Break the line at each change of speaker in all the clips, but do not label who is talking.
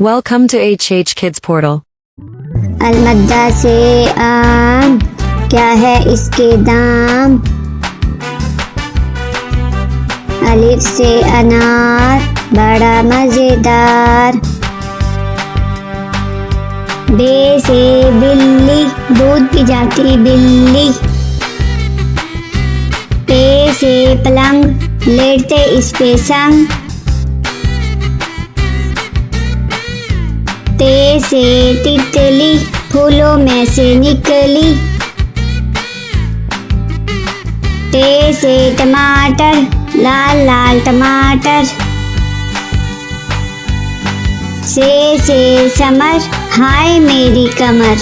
Welcome to HH Kids Portal.
अलमद्दा से आम, क्या है इसके दाम। अलिफ से अनार, बड़ा मजेदार। बे से बिल्ली, दूध पी जाती बिल्ली। पे से पलंग, लेटते इस पे संग। ते से तितली, फूलों में से निकली। टे से टमाटर, लाल लाल टमाटर। से समर, हाय मेरी कमर।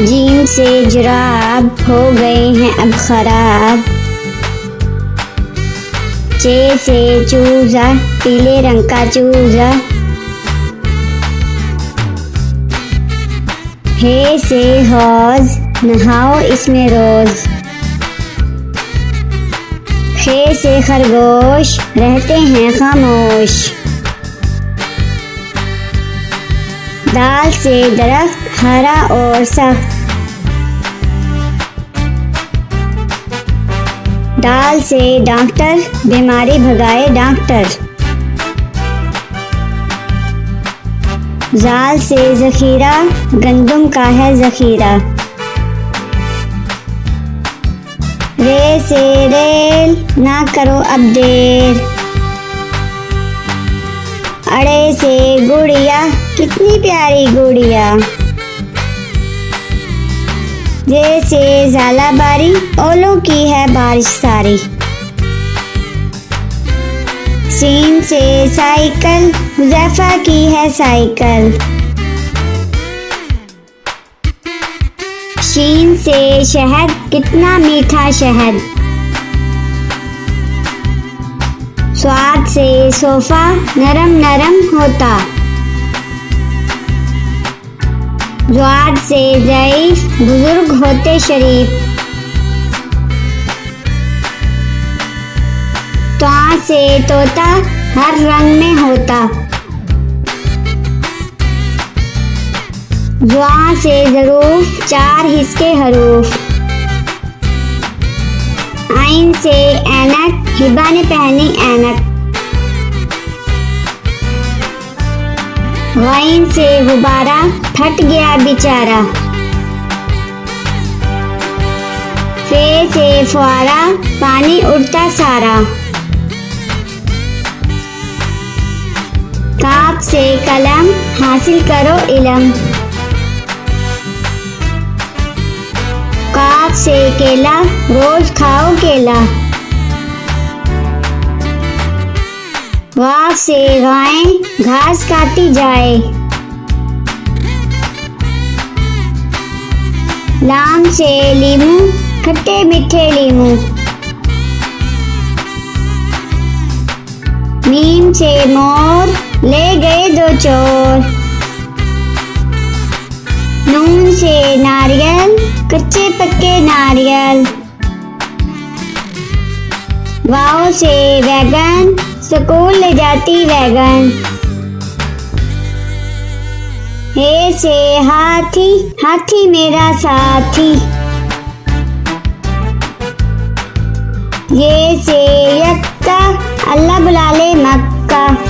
जीम से जुराब, हो गए हैं अब खराब। चे से चूजा, पीले रंग का चूजा। हे से हौज, नहाओ इसमें रोज। खे से खरगोश, रहते हैं खामोश। दाल से दरख्त, हरा और सख्त। दाल से डॉक्टर, बीमारी भगाए डॉक्टर। जाल से जखीरा, गंदम का है जखीरा। रे से रेल, ना करो अब देर। अड़े से गुड़िया, कितनी प्यारी गुड़िया। जैसे झालाबारी, ओलों की है बारिश सारी। सीन से साइकिल, हुज़ैफा की है साइकिल। शीन से शहद, कितना मीठा शहद। स्वाद से सोफा, नरम नरम होता। ज्वाद से ज़ईफ, बुजुर्ग होते शरीफ। त्वा से तोता, हर रंग में होता। ज्वा से ज़रूफ, चार हिस्से हरूफ। आइन से ऐनक, हिबा ने पहनी ऐनक। वाइन से गुब्बारा, फट गया बेचारा। फे से फुआरा, पानी उड़ता सारा। काफ से कलम, हासिल करो इलम। काफ से केला, रोज खाओ केला। वाफ से गाय, घास काटी जाए। लाम से लीमू, खट्टे मीठे लीमू। मीम से मोर, ले गए दो चोर। नून से नारियल, कच्चे पक्के नारियल। वाव से वैगन, स्कूल ले जाती वैगन। हे से हाथी, हाथी मेरा साथी। ये से यक्का, अल्लाह बुला ले मक्का।